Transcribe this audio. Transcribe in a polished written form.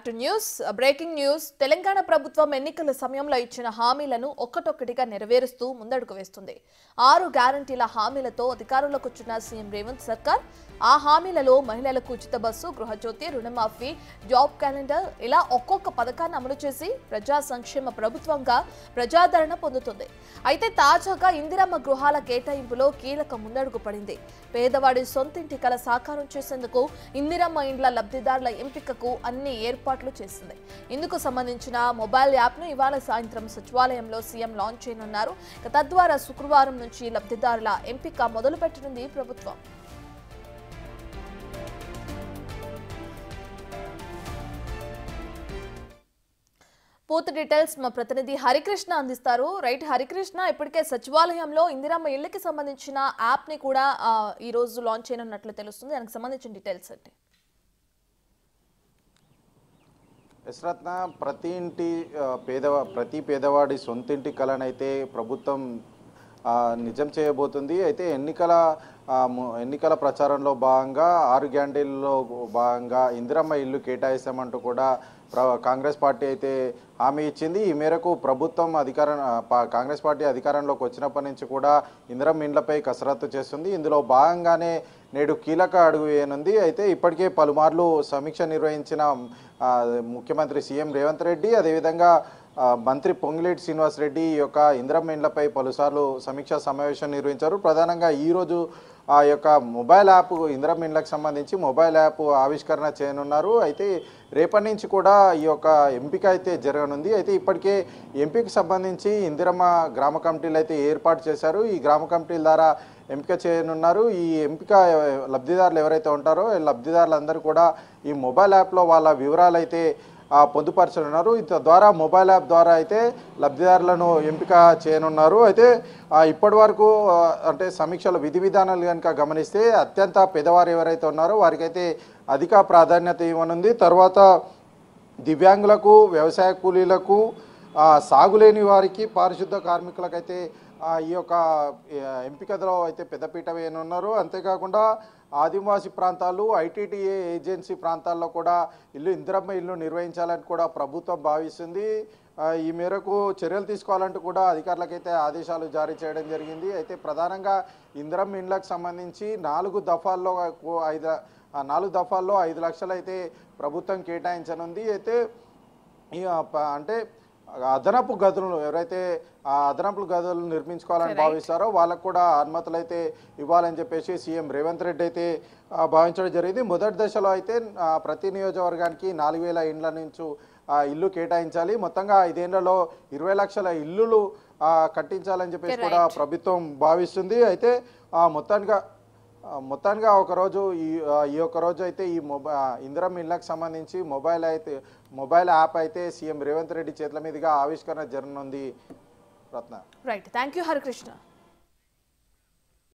To news breaking news Telangana ప్రభుత్వం ఎన్నికల సమయంలో ఇచ్చిన హామీలను ఒక్కటొక్కటిగా నెరవేరుస్తూ ముందడుగు వేస్తుంది. 6 గ్యారంటీల హామీలతో అధికారంలోకి వచ్చిన సీఎం రేవంత్ సర్కార్ ఆ హామీలలో మహిళలకు ఉచిత బస్సు, గృహజ్యోతి, రుణమాఫీ, జాబ్ క్యాలెండర్ ఇలా ఒక్కొక్క పథకాన్ని అమలు చేసి ప్రజా సంక్షేమ ప్రభుత్వంగా ప్రజాదరణ పొందుతుంది. అయితే తాజాగా ఇందిరమ్మ గృహాల కేటాయింపులో కీలక ముందడుగు పడింది. పేదవాడి సొంతింటి కల సాకారం చేసేందుకు ఇందిరమ్మ ఇండ్ల లబ్ధిదారుల ఎంపికకు అన్ని ఏర్పాట్లు చేసింది. ఇందుకు సంబంధించిన మొబైల్ యాప్ను ఇవాళ సాయంత్రం సచివాలయంలో సీఎం లాంచ్ చేయనున్నారు. తద్వారా శుక్రవారం నుంచి లబ్ధిదారుల ఎంపిక మొదలుపెట్టనుంది ప్రభుత్వం. పూర్తి డీటెయిల్స్ మా ప్రతినిధి హరికృష్ణ అందిస్తారు. రైట్ హరికృష్ణ, ఇప్పటికే సచివాలయంలో ఇందిరమ్మ ఇళ్లకి సంబంధించిన యాప్ ని కూడా ఈ రోజు లాంచ్ చేయనున్నట్లు తెలుస్తుంది. దానికి సంబంధించిన డీటెయిల్స్ అంటే యశ్రత్న, ప్రతి పేదవాడి సొంతింటి కలనైతే ప్రభుత్వం నిజం చేయబోతుంది. అయితే ఎన్నికల ప్రచారంలో భాగంగా 6 గ్యారంటీల్లో భాగంగా ఇందిరమ్మ ఇల్లు కేటాయిస్తామంటూ కూడా కాంగ్రెస్ పార్టీ అయితే హామీ ఇచ్చింది. ఈ మేరకు ప్రభుత్వం కాంగ్రెస్ పార్టీ అధికారంలోకి వచ్చినప్పటి నుంచి కూడా ఇందిరమ్మ ఇండ్లపై కసరత్తు చేస్తుంది. ఇందులో భాగంగానే నేడు కీలక అడుగు వేయనుంది. అయితే ఇప్పటికే పలుమార్లు సమీక్ష నిర్వహించిన ముఖ్యమంత్రి సీఎం రేవంత్ రెడ్డి, అదేవిధంగా మంత్రి పొంగులేటి శ్రీనివాస్ రెడ్డి ఈ యొక్క ఇందిరమ్మ ఇండ్లపై పలుసార్లు సమీక్షా సమావేశం నిర్వహించారు. ప్రధానంగా ఈరోజు ఆ యొక్క మొబైల్ యాప్ ఇందిరమ్మ ఇండ్లకు సంబంధించి మొబైల్ యాప్ ఆవిష్కరణ చేయనున్నారు. అయితే రేపటి నుంచి కూడా ఈ యొక్క ఎంపిక అయితే జరగనుంది. అయితే ఇప్పటికే ఎంపికకు సంబంధించి ఇందిరమ్మ గ్రామ కమిటీలు అయితే ఏర్పాటు చేశారు. ఈ గ్రామ కమిటీల ద్వారా ఎంపిక చేయనున్నారు. ఈ ఎంపిక లబ్ధిదారులు ఎవరైతే ఉంటారో లబ్ధిదారులందరూ కూడా ఈ మొబైల్ యాప్లో వాళ్ళ వివరాలు అయితే పొందుపరచనున్నారు. ద్వారా మొబైల్ యాప్ ద్వారా అయితే లబ్ధిదారులను ఎంపిక చేయనున్నారు. అయితే ఇప్పటి వరకు అంటే సమీక్షలో విధి విధానాలు కనుక గమనిస్తే అత్యంత పేదవారు ఎవరైతే ఉన్నారో వారికైతే అధిక ప్రాధాన్యత ఇవ్వనుంది. తర్వాత దివ్యాంగులకు, వ్యవసాయ కూలీలకు, సాగులేని వారికి, పారిశుద్ధ కార్మికులకైతే ఈ యొక్క ఎంపికలో అయితే పెద్దపీట వేయనున్నారు. అంతేకాకుండా ఆదివాసీ ప్రాంతాలు, ఐటీటీఏ ఏజెన్సీ ప్రాంతాల్లో కూడా ఇందిరమ్మ ఇల్లు నిర్వహించాలని కూడా ప్రభుత్వం భావిస్తుంది. ఈ మేరకు చర్యలు తీసుకోవాలంటూ కూడా అధికారులకైతే ఆదేశాలు జారీ చేయడం జరిగింది. అయితే ప్రధానంగా ఇందిరమ్మ ఇండ్లకు సంబంధించి 4 దఫాల్లో 5 లక్షలు అయితే ప్రభుత్వం కేటాయించనుంది. అయితే అంటే అదనపు గదులు ఎవరైతే అదనపు గదులు నిర్మించుకోవాలని భావిస్తారో వాళ్ళకు కూడా అనుమతులు అయితే ఇవ్వాలని చెప్పేసి సీఎం రేవంత్ రెడ్డి అయితే భావించడం జరిగింది. మొదటి దశలో అయితే ప్రతి నియోజకవర్గానికి 4000 ఇండ్ల నుంచి ఇల్లు కేటాయించాలి. మొత్తంగా 5 ఏళ్లలో 20 లక్షల ఇల్లులు కట్టించాలని చెప్పేసి కూడా ప్రభుత్వం భావిస్తుంది. అయితే మొత్తానికి ఒకరోజు ఈ యొక్క రోజు అయితే ఈ ఇందిరమ్మ ఇళ్ళకి సంబంధించి మొబైల్ యాప్ అయితే సీఎం రేవంత్ రెడ్డి చేతుల మీదుగా ఆవిష్కరణ జరగనుంది. రత్న, రైట్, థ్యాంక్ యూ హరికృష్ణ.